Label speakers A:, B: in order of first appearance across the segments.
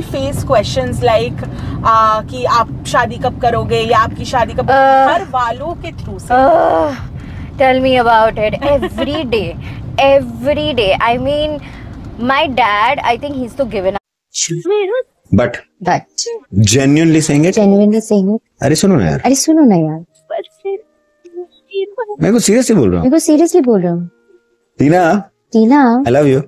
A: Face questions like कि आप शादी कब करोगे या आपकी शादी कब हर वालों के थ्रू से
B: tell me about it every day. I mean, my dad, I think he's so given up.
C: But genuinely saying it. अरे सुनो ना यार. मैं को सीरियसली बोल रहा हूँ. टीना, I love you.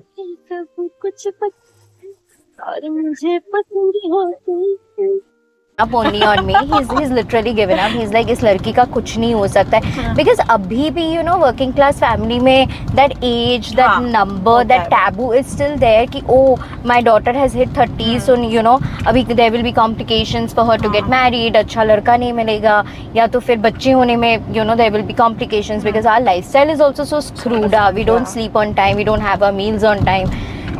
B: Up only on me. He's literally given up. He's like, इस लड़की का कुछ नहीं हो सकता है. Because अभी भी working class family में that age, that number, that taboo is still there कि oh, my daughter has hit 30, so अभी there will be complications for her to get married. अच्छा लड़का नहीं मिलेगा या तो फिर बच्चे होने में there will be complications because our lifestyle is also so screwed up. We don't sleep on time. We don't have our meals on time.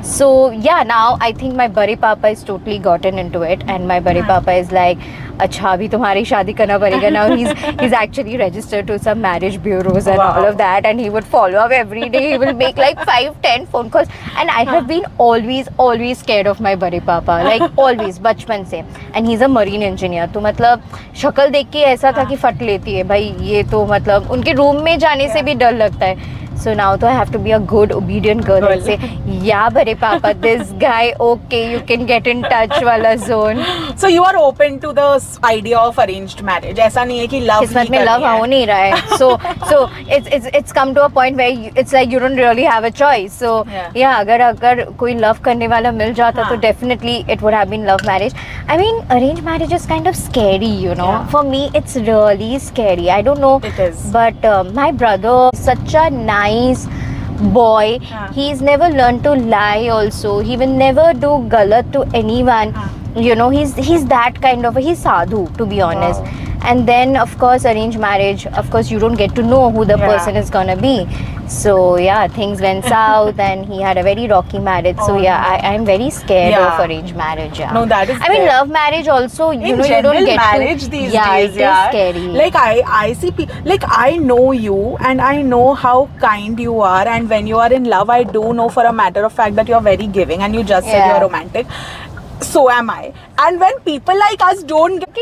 B: So yeah, now I think my bari papa is totally gotten into it, and my bari papa is like, अच्छा अभी तुम्हारी शादी करना पड़ेगा. Now he's actually registered to some marriage bureaus and all of that, and he would follow up every day. He will make like 5-10 phone calls, and I have been always scared of my bari papa, like always बचपन से. And he's a marine engineer, तो मतलब शक्ल देख के ऐसा था कि फट लेती है भाई. ये तो मतलब उनके रूम में जाने से भी डर लगता है. So now I have to be a good, obedient girl and say, yeah, Bari Papa, this guy, okay, you can get in touch wala zone.
A: So you are open to the idea of arranged marriage. ऐसा नहीं है कि love
B: किस्मत में love हो नहीं रहा है. So it's come to a point where it's like you don't really have a choice. So yeah, अगर कोई love करने वाला मिल जाता तो definitely it would have been love marriage. I mean, arranged marriage is kind of scary, For me, it's really scary. I don't know.
A: It is.
B: But my brother, such a nice boy. He's never learned to lie also. He will never do galat to anyone. He's that kind of he's sadhu, to be honest.
A: Wow.
B: And then of course arranged marriage, of course you don't get to know who the person is gonna be. So yeah, things went south and he had a very rocky marriage. So yeah, I'm very scared of arranged marriage. Yeah.
A: No, that is.
B: I mean, love marriage also. You don't get
A: marriage these days.
B: It is scary.
A: Like I see people. Like I know you and I know how kind you are. And when you are in love, I do know for a matter of fact that you are very giving. And you just said you are romantic. So am I. And when people like us don't get...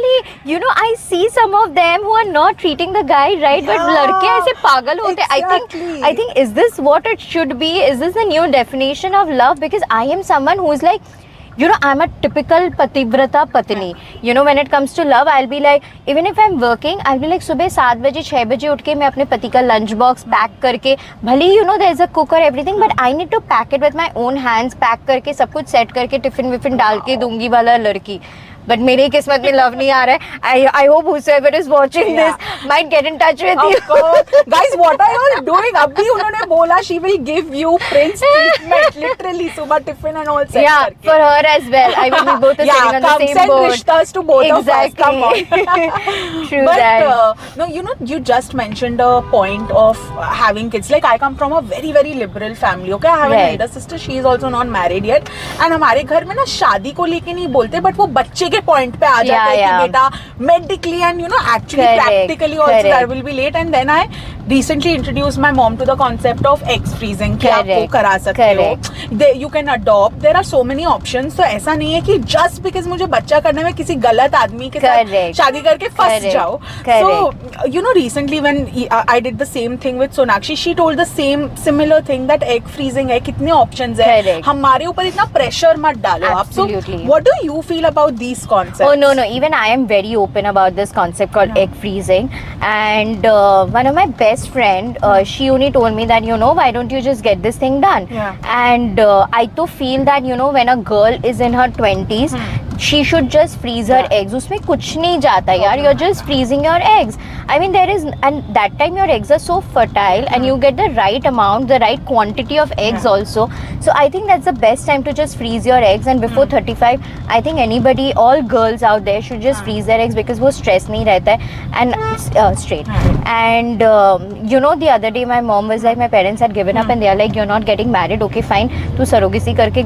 B: I see some of them who are not treating the guy right, but ladke aise pagal hote.
A: Exactly.
B: I think is this what it should be? Is this the new definition of love? Because I am someone who is like, I'm a typical pativrata patni. When it comes to love, I'll be like, even if I'm working, I'll be like, सुबह 7 बजे 6 बजे उठ के मैं अपने पति का lunch box pack करके, भले there's a cook or everything, but I need to pack it with my own hands, pack करके सब कुछ set करके टिफिन विफिन डाल के दूंगी वाला लड़की. But मेरी किस्मत में love नहीं आ रहा है. I hope whoever is watching this might get in touch with you.
A: Guys, what are you all doing? अभी उन्होंने बोला she will give you prince treatment, literally सुबह tiffin and all set
B: Yeah,
A: करके.
B: for her as well. I mean, we both are sitting on the same
A: send
B: boat.
A: rishtas to both of us. Come on.
B: True
A: But
B: that.
A: no, you just mentioned a point of having kids. Like I come from a very very liberal family. Okay, I have an elder sister. She is also not married yet. And हमारे घर में ना शादी को लेके नहीं बोलते, but वो बच्चे के point पे आ जाते हैं कि बेटा medically and actually practically also that will be late. And then I recently introduced my mom to the concept of egg freezing कि आप वो करा सकते हो. You can adopt. There are so many options. तो ऐसा नहीं है कि just because मुझे बच्चा करने में किसी गलत आदमी के साथ शादी करके फंस जाओ. So recently when I did the same thing with Sonakshi, she told the similar thing that egg freezing है, कितने options है, हमारे ऊपर इतना pressure मत डालो आप. So what do you feel about these concepts?
B: Oh no, even I am very open about this concept called egg freezing. And one of my best friend, she only told me that why don't you just get this thing done? And I too feel that when a girl is in her 20s, she should just freeze her eggs. उसमें कुछ नहीं जाता यार. You're just freezing your eggs. I mean, and that time your eggs are so fertile and you get the right amount, the right quantity of eggs also. So I think that's the best time to just freeze your eggs. And before 35, I think all girls out there should just freeze their eggs because वो stress नहीं रहता है. And straight. And the other day my mom was like, my parents had given up and they are like, you're not getting married. Okay, fine. तू surrogacy करके